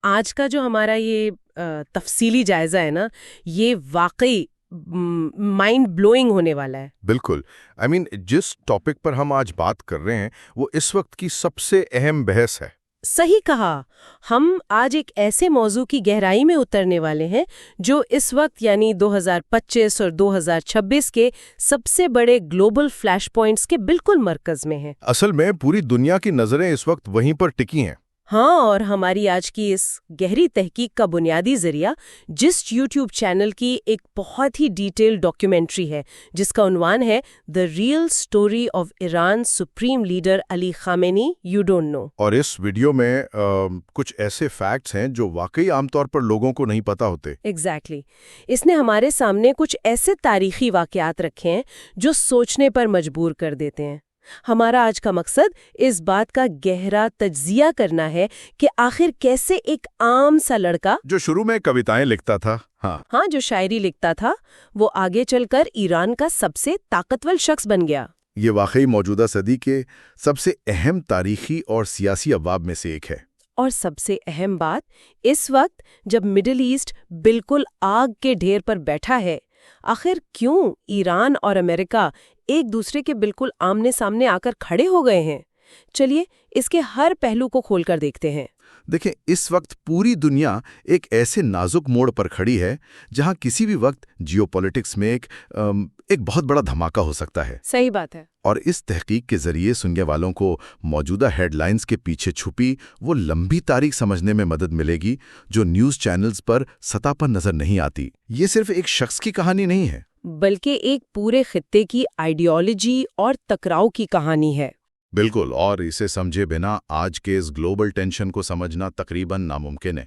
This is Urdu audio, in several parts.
آج کا جو ہمارا یہ تفصیلی جائزہ ہے نا، یہ واقعی مائنڈ بلوئنگ ہونے والا ہے۔ بالکل جس ٹاپک پر ہم آج بات کر رہے ہیں وہ اس وقت کی سب سے اہم بحث ہے۔ صحیح کہا۔ ہم آج ایک ایسے موضوع کی گہرائی میں اترنے والے ہیں جو اس وقت یعنی 2025 اور 2026 کے سب سے بڑے گلوبل فلیش پوائنٹس کے بالکل مرکز میں ہے۔ اصل میں پوری دنیا کی نظریں اس وقت وہیں پر ٹکی ہیں۔ ہاں، اور ہماری آج کی اس گہری تحقیق کا بنیادی ذریعہ جس یوٹیوب چینل کی ایک بہت ہی ڈیٹیل ڈاکیومنٹری ہے جس کا عنوان ہے "The Real Story of Iran's Supreme Leader Ali Khamenei You Don't Know"۔ اور اس ویڈیو میں کچھ ایسے فیکٹس ہیں جو واقعی عام طور پر لوگوں کو نہیں پتا ہوتے۔ ایگزیکٹلی۔ اس نے ہمارے سامنے کچھ ایسے تاریخی واقعات رکھے ہیں جو سوچنے پر مجبور کر دیتے ہیں۔ ہمارا آج کا مقصد اس بات کا گہرا تجزیہ کرنا ہے کہ آخر کیسے ایک عام سا لڑکا جو شروع میں کویتائیں لکھتا تھا، جو شاعری لکھتا تھا، وہ آگے چل کر ایران کا سب سے طاقتور شخص بن گیا۔ یہ واقعی موجودہ صدی کے سب سے اہم تاریخی اور سیاسی ابواب میں سے ایک ہے۔ اور سب سے اہم بات، اس وقت جب مڈل ایسٹ بالکل آگ کے ڈھیر پر بیٹھا ہے، آخر کیوں ایران اور امریکہ ایک دوسرے کے بالکل آمنے سامنے آ کر کھڑے ہو گئے ہیں؟ چلیے اس کے ہر پہلو کو کھول کر دیکھتے ہیں۔ دیکھیں، اس وقت پوری دنیا ایک ایسے نازک موڑ پر کھڑی ہے جہاں کسی بھی وقت جیو پولیٹکس میں ایک بہت بڑا دھماکہ ہو سکتا ہے۔ صحیح بات ہے۔ اور اس تحقیق کے ذریعے سننے والوں کو موجودہ ہیڈ لائنز کے پیچھے چھپی وہ لمبی تاریخ سمجھنے میں مدد ملے گی جو نیوز چینلز پر سطح پر نظر نہیں آتی۔ یہ صرف ایک شخص کی کہانی نہیں ہے، بلکہ ایک پورے خطے کی آئیڈیالوجی اور ٹکراؤ کی کہانی ہے۔ بالکل، اور اسے سمجھے بنا آج کے اس گلوبل ٹینشن کو سمجھنا تقریباً ناممکن ہے۔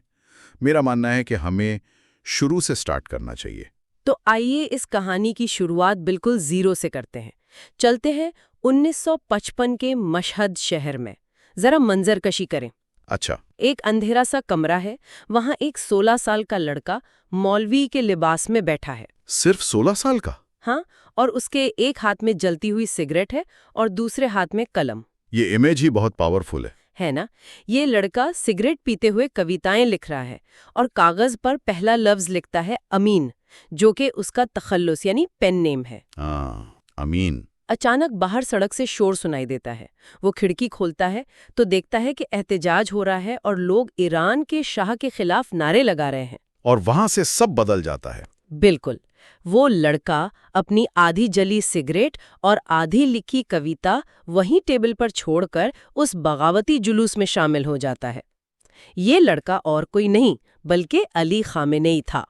میرا ماننا ہے کہ ہمیں شروع سے سٹارٹ کرنا چاہیے۔ تو آئیے اس کہانی کی شروعات بالکل زیرو سے کرتے ہیں۔ چلتے ہیں 1955 کے مشہد شہر میں۔ ذرا منظر کشی کریں۔ اچھا۔ ایک اندھیرا سا کمرہ ہے، وہاں ایک 16 سال کا لڑکا مولوی کے لباس میں بیٹھا ہے۔ صرف 16 سال کا؟ ہاں، اور اس کے ایک ہاتھ میں جلتی ہوئی سگریٹ ہے اور دوسرے ہاتھ میں قلم۔ یہ امیج ہی بہت پاورفل ہے نا؟ یہ لڑکا سگریٹ پیتے ہوئے کویتائیں لکھ رہا ہے اور کاغذ پر پہلا لفظ لکھتا ہے امین، جو کہ اس کا تخلص یعنی پین نیم ہے۔ امین۔ اچانک باہر سڑک سے شور سنائی دیتا ہے۔ وہ کھڑکی کھولتا ہے تو دیکھتا ہے کہ احتجاج ہو رہا ہے اور لوگ ایران کے شاہ کے خلاف نعرے لگا رہے ہیں۔ اور وہاں سے سب بدل جاتا ہے۔ بالکل۔ وہ لڑکا اپنی آدھی جلی سگریٹ اور آدھی لکھی کویتا وہیں ٹیبل پر چھوڑ کر اس بغاوتی جلوس میں شامل ہو جاتا ہے۔ یہ لڑکا اور کوئی نہیں بلکہ علی خامنئی تھا۔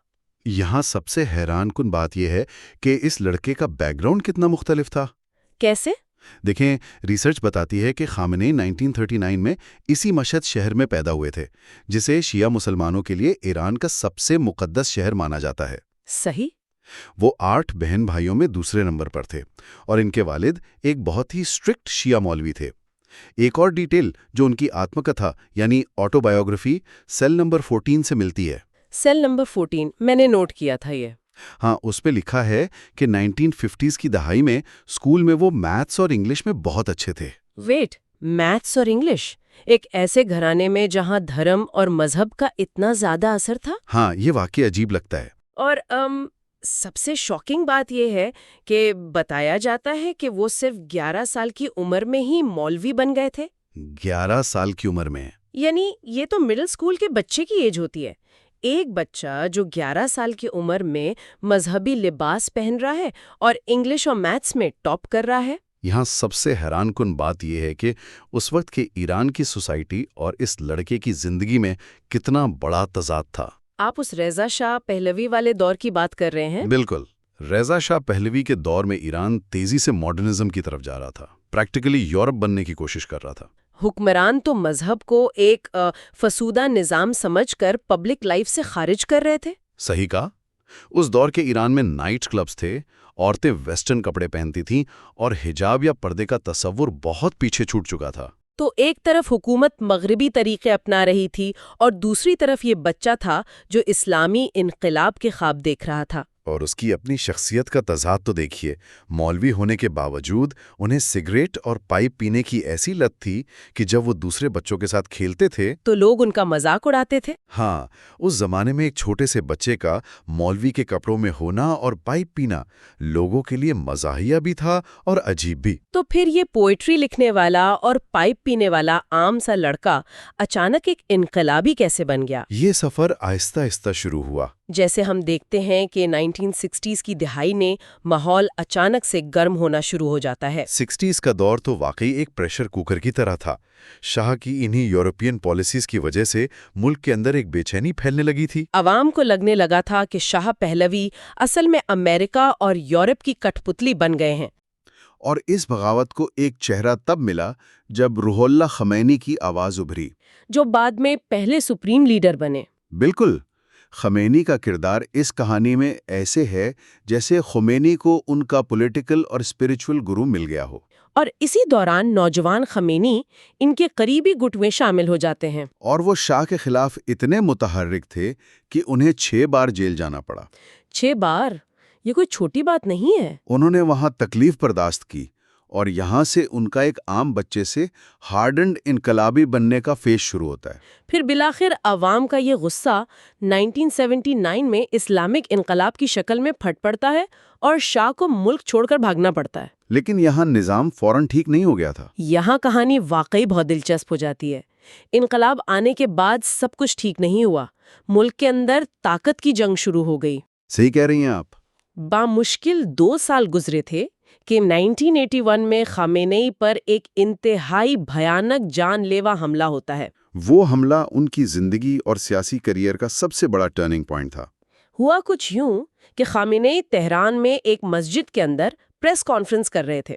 یہاں سب سے حیران کن بات یہ ہے کہ اس لڑکے کا بیک گراؤنڈ کتنا مختلف تھا۔ کیسے؟ دیکھیں، ریسرچ بتاتی ہے کہ خامنئی 1939 میں اسی مشہد شہر میں پیدا ہوئے تھے، جسے شیعہ مسلمانوں کے لیے ایران کا سب سے مقدس شہر مانا جاتا ہے۔ صحیح۔ وہ 8 بہن بھائیوں میں دوسرے نمبر پر تھے اور ان کے والد ایک بہت ہی اسٹرکٹ شیعہ مولوی تھے۔ ایک اور ڈیٹیل جو ان کی آتم کتھا یعنی آٹو بایوگرافی سیل نمبر 14 سے ملتی ہے۔ سیل نمبر 14 میں نے نوٹ کیا تھا یہ۔ ہاں، اس پہ لکھا ہے کہ 1950s کی دہائی میں اسکول میں وہ میتھس اور انگلش میں بہت اچھے تھے۔ ویٹ، میتھس اور انگلش؟ ایک ایسے گھرانے میں جہاں دھرم اور مذہب کا اتنا زیادہ اثر تھا؟ ہاں، یہ واقعی عجیب لگتا ہے۔ اور سب سے شاکنگ بات یہ ہے کہ بتایا جاتا ہے کہ وہ صرف 11 سال کی عمر میں ہی مولوی بن گئے تھے۔ 11 سال کی عمر میں؟ یعنی یہ تو مڈل اسکول کے بچے کی ایج ہوتی ہے۔ ایک بچہ جو 11 سال کی عمر میں مذہبی لباس پہن رہا ہے اور انگلش اور میتھس میں ٹاپ کر رہا ہے۔ یہاں سب سے حیران کن بات یہ ہے کہ اس وقت کے ایران کی سوسائٹی اور اس لڑکے کی زندگی میں کتنا بڑا تضاد تھا۔ آپ اس رضا شاہ پہلوی والے دور کی بات کر رہے ہیں؟ بالکل۔ رضا شاہ پہلوی کے دور میں ایران تیزی سے ماڈرنزم کی طرف جا رہا تھا، پریکٹیکلی یورپ بننے کی کوشش کر رہا تھا۔ حکمران تو مذہب کو ایک فسودہ نظام سمجھ کر پبلک لائف سے خارج کر رہے تھے۔ صحیح کہا۔ اس دور کے ایران میں نائٹ کلبز تھے، عورتیں ویسٹرن کپڑے پہنتی تھیں اور حجاب یا پردے کا تصور بہت پیچھے چھوٹ چکا تھا۔ تو ایک طرف حکومت مغربی طریقے اپنا رہی تھی اور دوسری طرف یہ بچہ تھا جو اسلامی انقلاب کے خواب دیکھ رہا تھا۔ اور اس کی اپنی شخصیت کا تضاد تو دیکھیے، مولوی ہونے کے باوجود انہیں سگریٹ اور پائپ پینے کی ایسی لت تھی کہ جب وہ دوسرے بچوں کے ساتھ کھیلتے تھے تو لوگ ان کا مذاق اڑاتے تھے۔ ہاں، اس زمانے میں ایک چھوٹے سے بچے کا مولوی کے کپڑوں میں ہونا اور پائپ پینا لوگوں کے لیے مزاحیہ بھی تھا اور عجیب بھی۔ تو پھر یہ پوئٹری لکھنے والا اور پائپ پینے والا عام سا لڑکا اچانک ایک انقلابی کیسے بن گیا؟ یہ سفر آہستہ آہستہ شروع ہوا۔ جیسے ہم دیکھتے ہیں کہ 1960s کی دہائی نے ماحول اچانک سے گرم ہونا شروع ہو جاتا ہے۔ 60s کا دور تو واقعی ایک پریشر کوکر کی طرح تھا۔ شاہ کی انہی یورپین پالیسیز کی وجہ سے ملک کے اندر ایک بے چینی پھیلنے لگی تھی۔ عوام کو لگنے لگا تھا کہ شاہ پہلوی اصل میں امریکہ اور یورپ کی کٹ پتلی بن گئے ہیں۔ اور اس بغاوت کو ایک چہرہ تب ملا جب روح اللہ خمینی کی آواز ابھری، جو بعد میں پہلے سپریم لیڈر بنے۔ بالکل، خمینی کا کردار اس کہانی میں ایسے ہے جیسے خمینی کو ان کا پولیٹیکل اور اسپریچول گرو مل گیا ہو۔ اور اسی دوران نوجوان خمینی ان کے قریبی گٹ میں شامل ہو جاتے ہیں۔ اور وہ شاہ کے خلاف اتنے متحرک تھے کہ انہیں 6 بار جیل جانا پڑا۔ 6 بار؟ یہ کوئی چھوٹی بات نہیں ہے۔ انہوں نے وہاں تکلیف برداشت کی اور یہاں سے ان کا ایک عام بچے سے ہارڈنڈ انقلابی بننے کا فیز شروع ہوتا ہے۔ پھر بالآخر عوام کا یہ غصہ 1979 میں اسلامک انقلاب کی شکل میں پھٹ پڑتا ہے اور شاہ کو ملک چھوڑ کر بھاگنا پڑتا ہے۔ لیکن یہاں نظام فوراً ٹھیک نہیں ہو گیا تھا۔ یہاں کہانی واقعی بہت دلچسپ ہو جاتی ہے۔ انقلاب آنے کے بعد سب کچھ ٹھیک نہیں ہوا۔ ملک کے اندر طاقت کی جنگ شروع ہو گئی۔ صحیح کہہ رہی ہیں آپ۔ بامشکل 2 سال گزرے تھے کہ 1981 میں خامنئی پر ایک انتہائی بھیانک جان لیوا حملہ ہوتا ہے۔ وہ حملہ ان کی زندگی اور سیاسی کیریئر کا سب سے بڑا ٹرننگ پوائنٹ تھا۔ ہوا کچھ یوں کہ خامنئی تہران میں ایک مسجد کے اندر پریس کانفرنس کر رہے تھے۔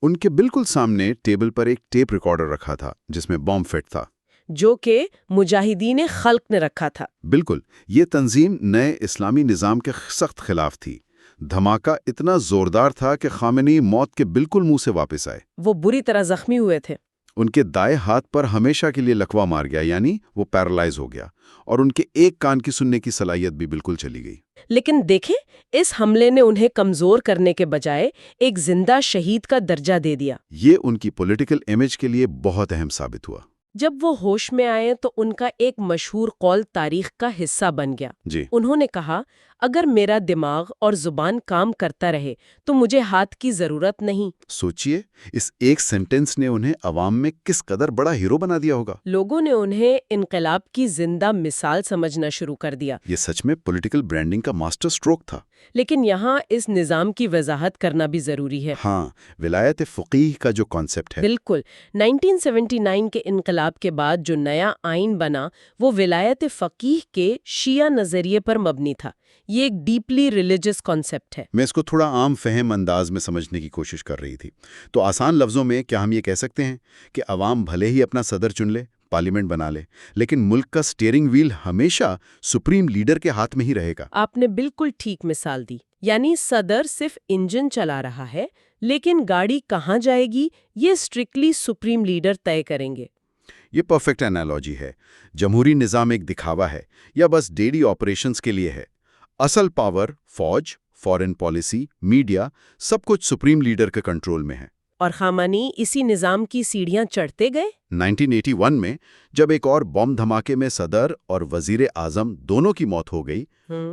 ان کے بالکل سامنے ٹیبل پر ایک ٹیپ ریکارڈر رکھا تھا جس میں بم فٹ تھا، جو کہ مجاہدین خلق نے رکھا تھا۔ بالکل، یہ تنظیم نئے اسلامی نظام کے سخت خلاف تھی۔ دھماکہ اتنا زوردار تھا کہ خامنئی موت کے بالکل منہ سے واپس آئے۔ وہ بری طرح زخمی ہوئے تھے۔ ان کے دائیں ہاتھ پر ہمیشہ کے لیے لکوہ مار گیا، یعنی وہ پیرالائز ہو گیا، اور ان کے ایک کان کی سننے کی صلاحیت بھی بالکل چلی گئی۔ لیکن دیکھیں، اس حملے نے انہیں کمزور کرنے کے بجائے ایک زندہ شہید کا درجہ دے دیا۔ یہ ان کی پولیٹیکل امیج کے لیے بہت اہم ثابت ہوا۔ جب وہ ہوش میں آئے تو ان کا ایک مشہور قول تاریخ کا حصہ بن گیا۔ جی، انہوں نے کہا، اگر میرا دماغ اور زبان کام کرتا رہے تو مجھے ہاتھ کی ضرورت نہیں۔ سوچئے، اس ایک سینٹنس نے انہیں عوام میں کس قدر بڑا ہیرو بنا دیا ہوگا۔ لوگوں نے انہیں انقلاب کی زندہ مثال سمجھنا شروع کر دیا۔ یہ سچ میں پولیٹیکل برانڈنگ کا ماسٹر سٹروک تھا۔ لیکن یہاں اس نظام کی وضاحت کرنا بھی ضروری ہے۔ ہاں، ولایت فقیہ کا جو کانسیپٹ ہے۔ بالکل، 1979 کے انقلاب کے بعد جو نیا آئین بنا وہ ولایت فقیہ کے شیعہ نظریے پر مبنی تھا۔ یہ ایک ڈیپلی ریلیجس کانسیپٹ ہے۔ میں اس کو تھوڑا عام فہم انداز میں سمجھنے کی کوشش کر رہی تھی۔ تو آسان لفظوں میں کیا ہم یہ کہہ سکتے ہیں کہ عوام بھلے ہی اپنا صدر چن لے، پارلیمنٹ بنا لے، لیکن ملک کا سٹیئرنگ ویل ہمیشہ سپریم لیڈر کے ہاتھ میں ہی رہے گا؟ آپ نے بالکل ٹھیک مثال دی۔ یعنی صدر صرف انجن چلا رہا ہے، لیکن گاڑی کہاں جائے گی یہ اسٹرکٹلی سپریم لیڈر طے کریں گے۔ یہ پرفیکٹ انالوجی ہے۔ جمہوری نظام ایک دکھاوا ہے یا بس ڈیلی آپریشنز کے لیے ہے؟ اصل پاور، فوج، فارن پالیسی، میڈیا، سب کچھ سپریم لیڈر کے کنٹرول میں ہے۔ اور خامنئی اسی نظام کی سیڑھیاں چڑھتے گئے۔ 1981 میں جب ایک اور بم دھماکے میں صدر اور وزیر اعظم دونوں کی موت ہو گئی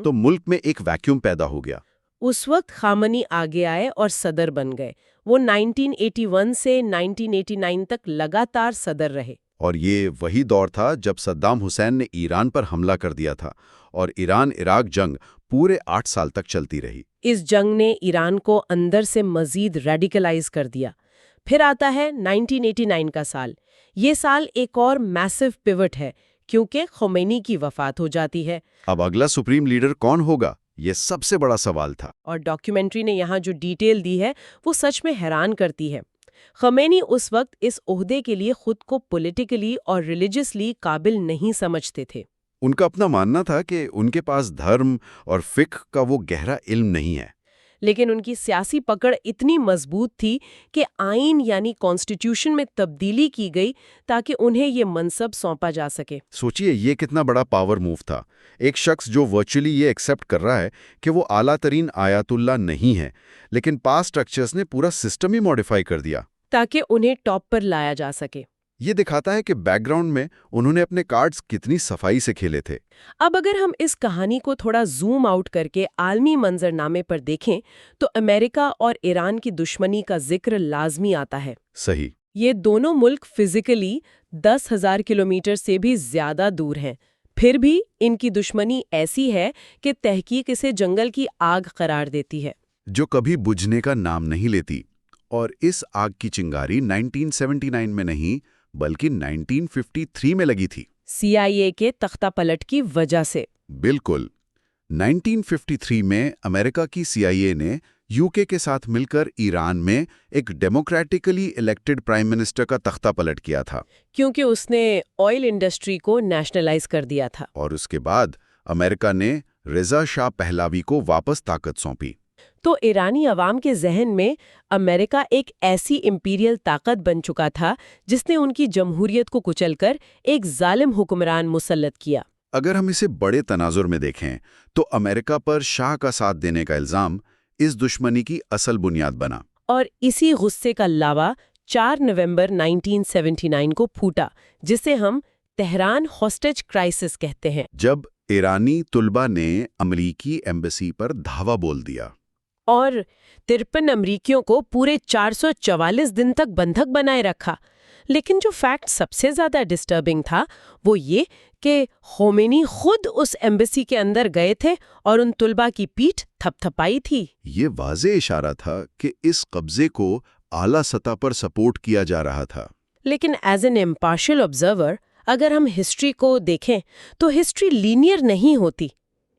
تو ملک میں ایک ویکیوم پیدا ہو گیا۔ اس وقت خامنئی آگے آئے اور صدر بن گئے۔ وہ 1981 سے 1989 تک لگاتار صدر رہے۔ اور یہ وہی دور تھا جب صدام حسین نے ایران پر حملہ کر دیا تھا اور ایران عراق جنگ پورے 8 سال تک چلتی رہی۔ اس جنگ نے ایران کو اندر سے مزید ریڈیکلائز کر دیا۔ پھر آتا ہے 1989 کا سال۔ یہ سال ایک اور میسو پیوٹ ہے کیونکہ خمینی کی وفات ہو جاتی ہے۔ اب اگلا سپریم لیڈر کون ہوگا؟ یہ سب سے بڑا سوال تھا۔ اور ڈاکیومنٹری نے یہاں جو ڈیٹیل دی ہے وہ سچ میں حیران کرتی ہے۔ خمینی اس وقت اس عہدے کے لیے خود کو پولیٹیکلی اور ریلیجسلی قابل نہیں سمجھتے تھے۔ ان کا اپنا ماننا تھا کہ ان کے پاس دھرم اور فقہ کا وہ گہرا علم نہیں ہے۔ لیکن ان کی سیاسی پکڑ اتنی مضبوط تھی کہ آئین یعنی کانسٹیٹیوشن میں تبدیلی کی گئی تاکہ انہیں یہ منصب سونپا جا سکے۔ سوچئے یہ کتنا بڑا پاور موو تھا، ایک شخص جو ورچولی یہ ایکسپٹ کر رہا ہے کہ وہ اعلیٰ ترین آیات اللہ نہیں ہے، لیکن پاس سٹرکچرز نے پورا سسٹم ہی موڈیفائی کر دیا تاکہ انہیں ٹاپ پر لایا جا سکے۔ یہ دکھاتا ہے کہ بیک گراؤنڈ میں انہوں نے اپنے کارڈز کتنی صفائی سے کھیلے تھے۔ اب اگر ہم اس کہانی کو تھوڑا زوم آؤٹ کر کے عالمی منظرنامے پر دیکھیں تو امریکہ اور ایران کی دشمنی کا ذکر لازمی آتا ہے۔ صحیح۔ یہ دونوں ملک فزیکلی 10,000 کلومیٹر سے بھی زیادہ دور ہیں، پھر بھی ان کی دشمنی ایسی ہے کہ تحقیق اسے جنگل کی آگ قرار دیتی ہے، جو کبھی بجھنے کا نام نہیں لیتی۔ اور اس آگ کی چنگاری 1979 میں نہیں بلکہ 1953 میں لگی تھی۔ CIA کے تختہ پلٹ کی وجہ سے۔ بالکل۔ 1953 میں امریکہ کی CIA نے UK کے ساتھ مل کر ایران میں ایک ڈیموکریٹکلی الیکٹڈ پرائم منسٹر کا تختہ پلٹ کیا تھا، کیونکہ اس نے آئل انڈسٹری کو نیشنلائز کر دیا تھا۔ اور اس کے بعد امریکہ نے رضا شاہ پہلاوی کو واپس طاقت سونپی۔ تو ایرانی عوام کے ذہن میں امریکہ ایک ایسی امپیریل طاقت بن چکا تھا جس نے ان کی جمہوریت کو کچل کر ایک ظالم حکمران مسلط کیا۔ اگر ہم اسے بڑے تناظر میں دیکھیں تو امریکہ پر شاہ کا ساتھ دینے کا الزام اس دشمنی کی اصل بنیاد بنا۔ اور اسی غصے کا لاوا 4 نومبر 1979 کو پھوٹا، جسے ہم تہران ہاسٹیج کرائسس کہتے ہیں، جب ایرانی طلبہ نے امریکی ایمبیسی پر دھاوا بول دیا اور 53 امریکیوں کو پورے 444 دن تک بندھک بنائے رکھا۔ لیکن جو فیکٹ سب سے زیادہ ڈسٹربنگ تھا وہ یہ کہ خمینی خود اس ایمبیسی کے اندر گئے تھے اور ان طلبہ کی پیٹھ تھپ تھپائی تھی۔ یہ واضح اشارہ تھا کہ اس قبضے کو اعلیٰ سطح پر سپورٹ کیا جا رہا تھا۔ لیکن ایز این امپارشل آبزرور اگر ہم ہسٹری کو دیکھیں تو ہسٹری لینئر نہیں ہوتی۔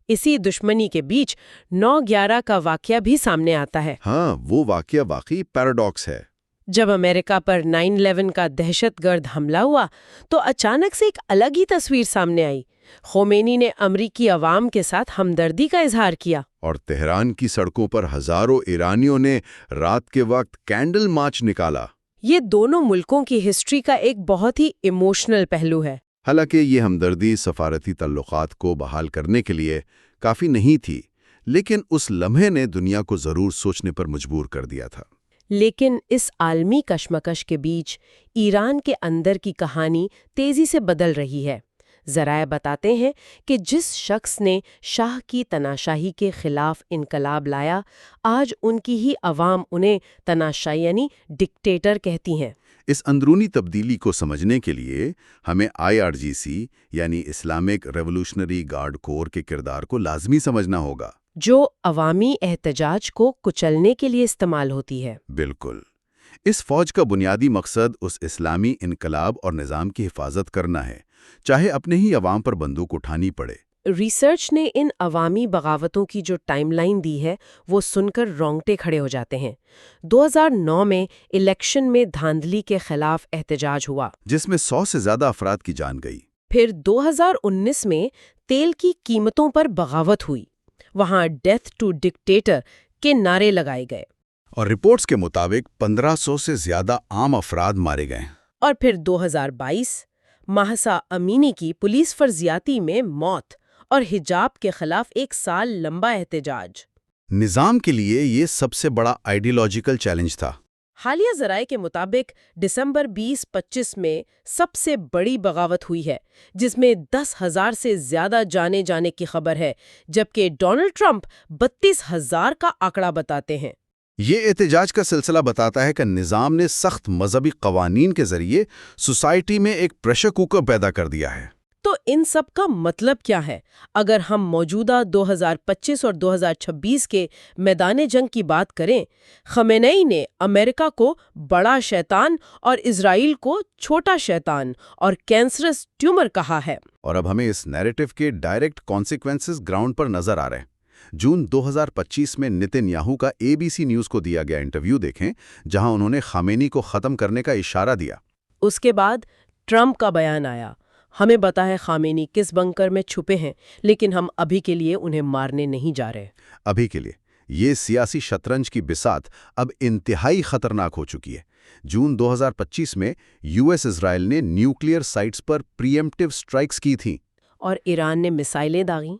اسی دشمنی کے بیچ 9/11 کا واقعہ بھی سامنے آتا ہے۔ ہاں، وہ واقعہ واقعی پیراڈاکس ہے۔ جب امریکہ پر 9/11 کا دہشت گرد حملہ ہوا تو اچانک سے ایک الگ ہی تصویر سامنے آئی۔ خمینی نے امریکی عوام کے ساتھ ہمدردی کا اظہار کیا، اور تہران کی سڑکوں پر ہزاروں ایرانیوں نے رات کے وقت کینڈل مارچ نکالا۔ یہ دونوں ملکوں کی ہسٹری کا ایک بہت ہی ایموشنل پہلو ہے۔ حالانکہ یہ ہمدردی سفارتی تعلقات کو بحال کرنے کے لیے کافی نہیں تھی، لیکن اس لمحے نے دنیا کو ضرور سوچنے پر مجبور کر دیا تھا۔ لیکن اس عالمی کشمکش کے بیچ ایران کے اندر کی کہانی تیزی سے بدل رہی ہے۔ ذرائع بتاتے ہیں کہ جس شخص نے شاہ کی تناشاہی کے خلاف انقلاب لایا، آج ان کی ہی عوام انہیں تناشائی یعنی ڈکٹیٹر کہتی ہیں۔ اس اندرونی تبدیلی کو سمجھنے کے لیے ہمیں IRGC یعنی اسلامک ریولوشنری گارڈ کور کے کردار کو لازمی سمجھنا ہوگا، جو عوامی احتجاج کو کچلنے کے لیے استعمال ہوتی ہے۔ بالکل۔ اس فوج کا بنیادی مقصد اس اسلامی انقلاب اور نظام کی حفاظت کرنا ہے، چاہے اپنے ہی عوام پر بندوق اٹھانی پڑے۔ ریسرچ نے ان عوامی بغاوتوں کی جو ٹائم لائن دی ہے وہ سن کر رونگٹے کھڑے ہو جاتے ہیں۔ 2009 میں الیکشن میں دھاندلی کے خلاف احتجاج ہوا، جس میں 100 سے زیادہ افراد کی جان گئی۔ پھر 2019 میں تیل کی قیمتوں پر بغاوت ہوئی، وہاں ڈیتھ ٹو ڈکٹیٹر کے نعرے لگائے گئے، اور رپورٹس کے مطابق 1500 سے زیادہ عام افراد مارے گئے۔ اور پھر 2022 مہسا امینی کی پولیس فرضیاتی میں موت اور حجاب کے خلاف 1 سال لمبا احتجاج۔ نظام کے لیے یہ سب سے بڑا آئیڈیالوجیکل چیلنج تھا۔ حالیہ ذرائع کے مطابق دسمبر 2025 میں سب سے بڑی بغاوت ہوئی ہے، جس میں 10,000 سے زیادہ جانے جانے کی خبر ہے، جبکہ ڈونلڈ ٹرمپ 32,000 کا آنکڑا بتاتے ہیں۔ یہ احتجاج کا سلسلہ بتاتا ہے کہ نظام نے سخت مذہبی قوانین کے ذریعے سوسائٹی میں ایک پریشر کوکر پیدا کر دیا ہے۔ تو ان سب کا مطلب کیا ہے؟ اگر ہم موجودہ 2025 اور 2026 کے میدان جنگ کی بات کریں، خمینئی نے امریکہ کو بڑا شیطان اور اسرائیل کو چھوٹا شیطان اور کینسرس ٹیومر کہا ہے۔ اور اب ہمیں اس نیریٹو کے ڈائریکٹ کانسیکوینسز گراؤنڈ پر نظر آ رہے ہیں۔ جون 2025 میں نتن یاہو کا ABC نیوز کو دیا گیا انٹرویو دیکھیں، جہاں انہوں نے خامنئی کو ختم کرنے کا اشارہ دیا۔ اس کے بعد ٹرمپ کا بیان آیا، ہمیں پتا ہے خامنئی کس بنکر میں چھپے ہیں، لیکن ہم ابھی کے لیے انہیں مارنے نہیں جا رہے۔ ابھی کے لیے، یہ سیاسی شطرنج کی بساط اب انتہائی خطرناک ہو چکی ہے۔ جون 2025 میں یو ایس اسرائیل نے نیوکلیئر سائٹس پر پریمپٹیو سٹرائکس کی تھیں، اور ایران نے میسائلیں داغیں۔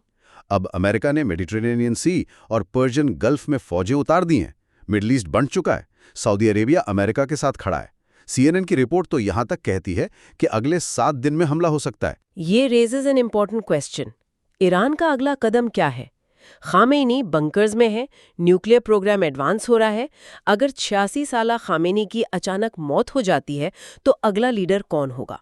اب امریکہ نے میڈیٹرینین سی اور پرشین گلف میں فوجیں اتار دی ہیں، مڈل ایسٹ بنٹ چکا ہے، سعودی عربیہ امریکہ کے ساتھ کھڑا ہے۔ سی این این کی رپورٹ تو یہاں تک کہتی ہے کہ اگلے 7 دن میں حملہ ہو سکتا ہے۔ یہ raises an important question. Iran کا اگلا قدم کیا ہے؟ خامنئی بنکرز میں ہے، نیوکلیئر پروگرام ایڈوانس ہو رہا ہے۔ اگر 86 سالہ خامنئی کی اچانک موت ہو جاتی ہے تو اگلا لیڈر کون ہوگا؟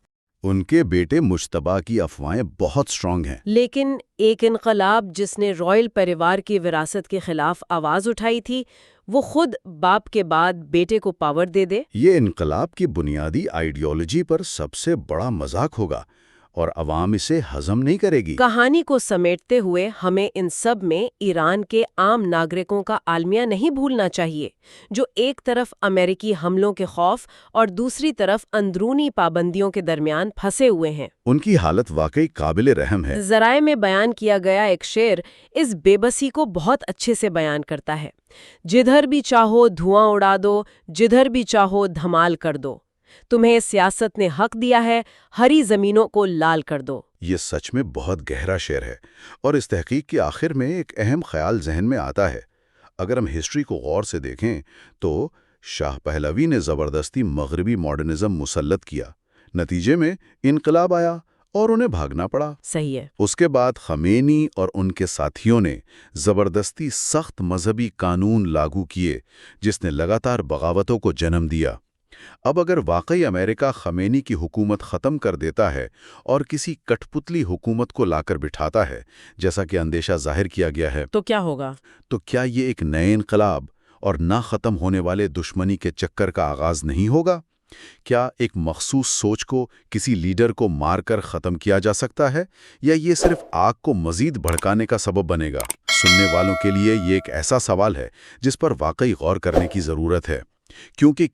ان کے بیٹے مجتبیٰ کی افواہیں بہت سٹرونگ ہیں۔ لیکن ایک انقلاب جس نے رائل پریوار کی وراثت کے خلاف آواز اٹھائی تھی، وہ خود باپ کے بعد بیٹے کو پاور دے دے؟ یہ انقلاب کی بنیادی آئیڈیالوجی پر سب سے بڑا مذاق ہوگا اور عوام اسے ہضم نہیں کرے گی۔ کہانی کو سمیٹتے ہوئے ہمیں ان سب میں ایران کے عام ناگرکوں کا عالمیہ نہیں بھولنا چاہیے، جو ایک طرف امریکی حملوں کے خوف اور دوسری طرف اندرونی پابندیوں کے درمیان پھنسے ہوئے ہیں۔ ان کی حالت واقعی قابل رحم ہے۔ ذرائع میں بیان کیا گیا ایک شعر اس بے بسی کو بہت اچھے سے بیان کرتا ہے: جدھر بھی چاہو دھواں اڑا دو، جدھر بھی چاہو دھمال کر دو، تمہیں سیاست نے حق دیا ہے، ہری زمینوں کو لال کر دو۔ یہ سچ میں بہت گہرا شعر ہے، اور اس تحقیق کے آخر میں ایک اہم خیال ذہن میں آتا ہے۔ اگر ہم ہسٹری کو غور سے دیکھیں تو شاہ پہلوی نے زبردستی مغربی ماڈرنزم مسلط کیا، نتیجے میں انقلاب آیا اور انہیں بھاگنا پڑا۔ صحیح ہے۔ اس کے بعد خمینی اور ان کے ساتھیوں نے زبردستی سخت مذہبی قانون لاگو کیے، جس نے لگاتار بغاوتوں کو جنم دیا۔ اب اگر واقعی امریکہ خمینی کی حکومت ختم کر دیتا ہے اور کسی کٹ پتلی حکومت کو لا کر بٹھاتا ہے، جیسا کہ اندیشہ ظاہر کیا گیا ہے، تو کیا ہوگا؟ تو کیا یہ ایک نئے انقلاب اور نہ ختم ہونے والے دشمنی کے چکر کا آغاز نہیں ہوگا؟ کیا ایک مخصوص سوچ کو، کسی لیڈر کو مار کر ختم کیا جا سکتا ہے، یا یہ صرف آگ کو مزید بھڑکانے کا سبب بنے گا؟ سننے والوں کے لیے یہ ایک ایسا سوال ہے جس پر واقعی غور کرنے کی ضرورت ہے، کیونکہ